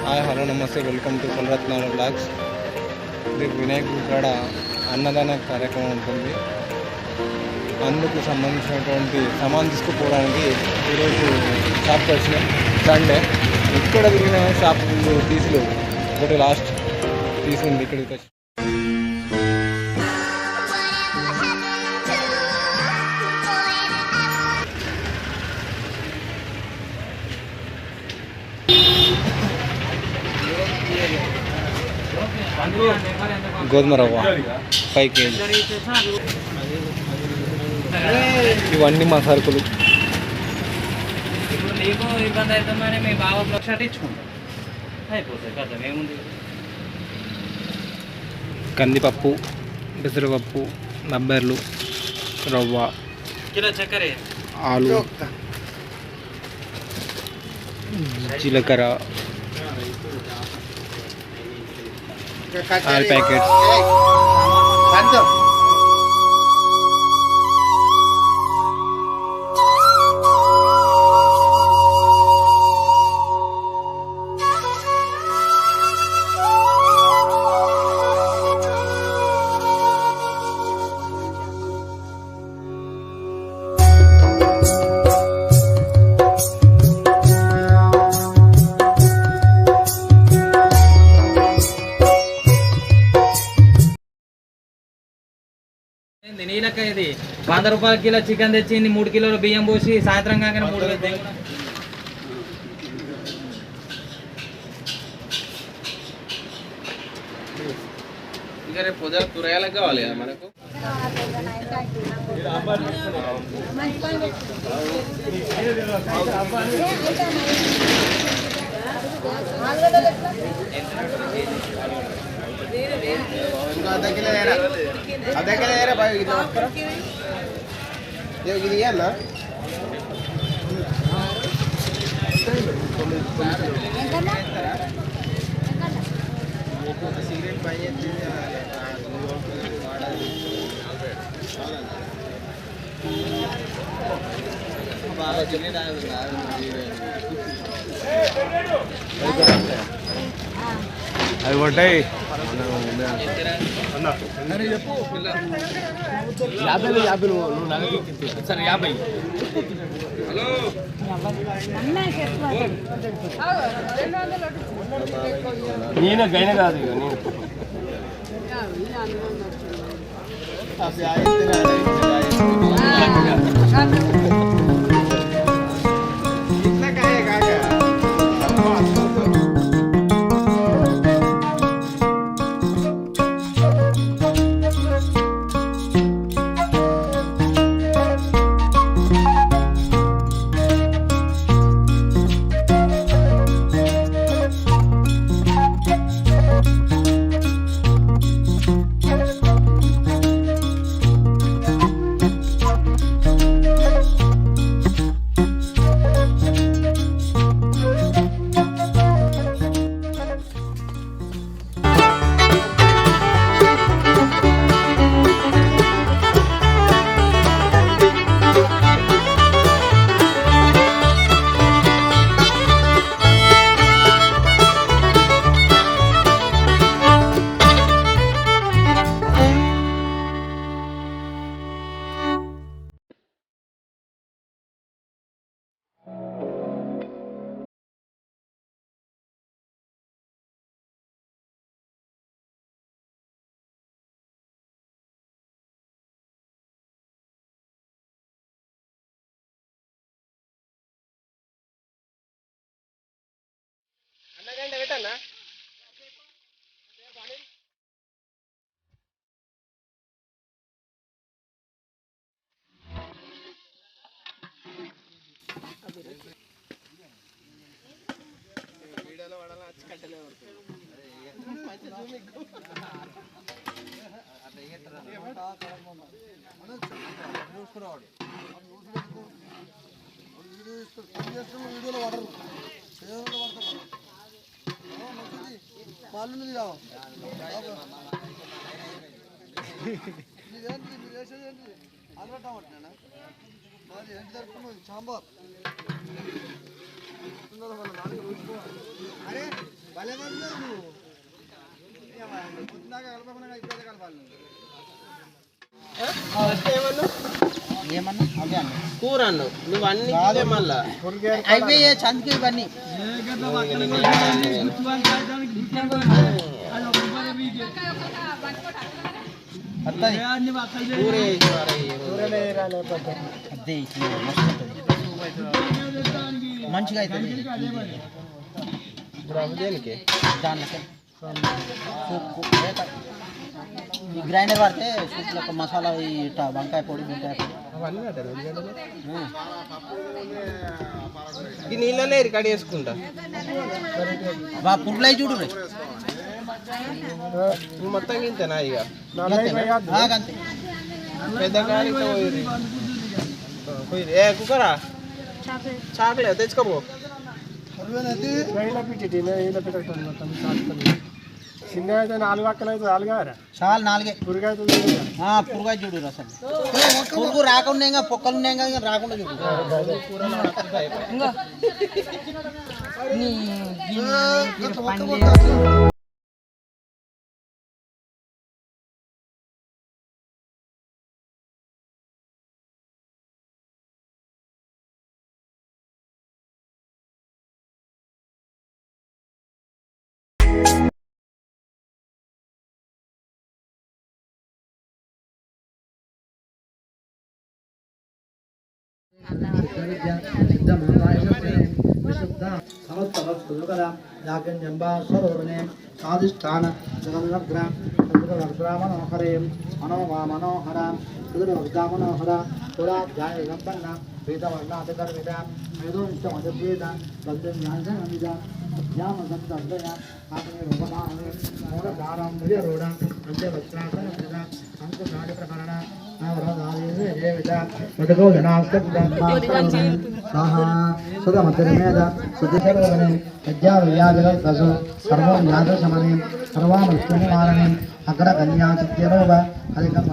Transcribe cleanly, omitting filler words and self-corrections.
Hi hello నమస్తే welcome to కులరత్నాల blogs. రేపు వినాయకుడి కాడ అన్నదాన కార్యక్రమం ఉంటుంది. అందుకు సంబంధించినటువంటి సామాన్ తీసుకుపోవడానికి ఈరోజు షాప్కి వచ్చినాం. సండే ఇక్కడ తిరిగిన షాప్ తీసులు ఒకటి లాస్ట్ తీసుకుంది ఇక్కడికి వచ్చి. గోధుమ రవ్వ 5 kg, ఇవన్నీ మా సరుకులు. నీకు ఇబ్బంది అవుతుందని మీ బావ షర్ట్ ఇచ్చుకుంటాం అయిపోతుంది కదా. ఏముంది, కందిపప్పు, పెసరపప్పు, నబ్బెర్లు, రవ్వ, కిలో చక్కెర, ఆలు, జీలకర్ర, ఆయిల్ ప్యాకెట్స్, నీలక ఇది 100 రూపాయల కిలో చికెన్ తెచ్చింది, 3 కిలోల బియ్యం పోసి సాయంత్రం కాగానే 3 వేలు ఇంకా రేపు పొద్దున కూరగాయలకు కావాలి కదా మనకు. అదే కదా బాయ్, ఇది అన్న సిగరెట్ పని బాగా అవి ఉంటాయి. 50 సరే 50. నేను గైన కాదు ఇక అన్నగంట పెట్టన్నా. వీడియోలో పడాలని వచ్చి కట్టలే పడుతుంది. వీడియోలో పడరు వాళ్ళు అలవటమంటున్నా మాది ఎంత జరుపుకున్నది సాంబార్ అరే భలే పడుతున్నావు నువ్వు పొద్దున్నాక కలపకుండా ఇప్పుడే కలపాలి ఏమన్నా అవే అన్న కూర అన్నావు నువ్వు అన్ని మళ్ళా అయిపోయే చందుకు ఇవన్నీ కూర అదే మస్తు ఉంటుంది. మంచిగా అవుతుంది దేనికి దానికి ఈ గ్రైండర్ పడితే సూప్లో మసాలా వంకాయ పొడి గుంకాయ పొడి అవన్నీ ఈ నీళ్ళనే రికార్డ్ చేసుకుంటా పురుగులై చూడు రే. నువ్వు మొత్తం ఇంతేనా ఇక అంతే పెద్ద గారి ఏ కుక్కరా చాకలే తెచ్చుకోబో చిన్న అయితే 4 పక్కన అయితే 4 కారా చాలు 4 పురుగు అయితే పురుగా చూడు అసలు పురుగు రాకుండా ఇంకా పొక్కలు ఉన్నాయి కదా రాకుండా చూడు సాధిష్టాన మనోహరే మనోహర మనోహర పురాధ్యాయ సంపన్న వేదవర్ణాధికర్విద మేధోనిష్టమద్వేద బంధం జ్ఞానమిద అధ్యామగంధయ ఆత్మే రూపమానే మూలధారం ప్రియరూఢ పంచవస్త్రాసన విద అంకునాడి ప్రకరణ సుధమతిర్మేద సుధిశరవనే విద్యావ్యాజగల్కసు సర్వం యాదశమనే సర్వామృష్టినివారణే అగ్రకన్యా చిత్యరోగ అధికం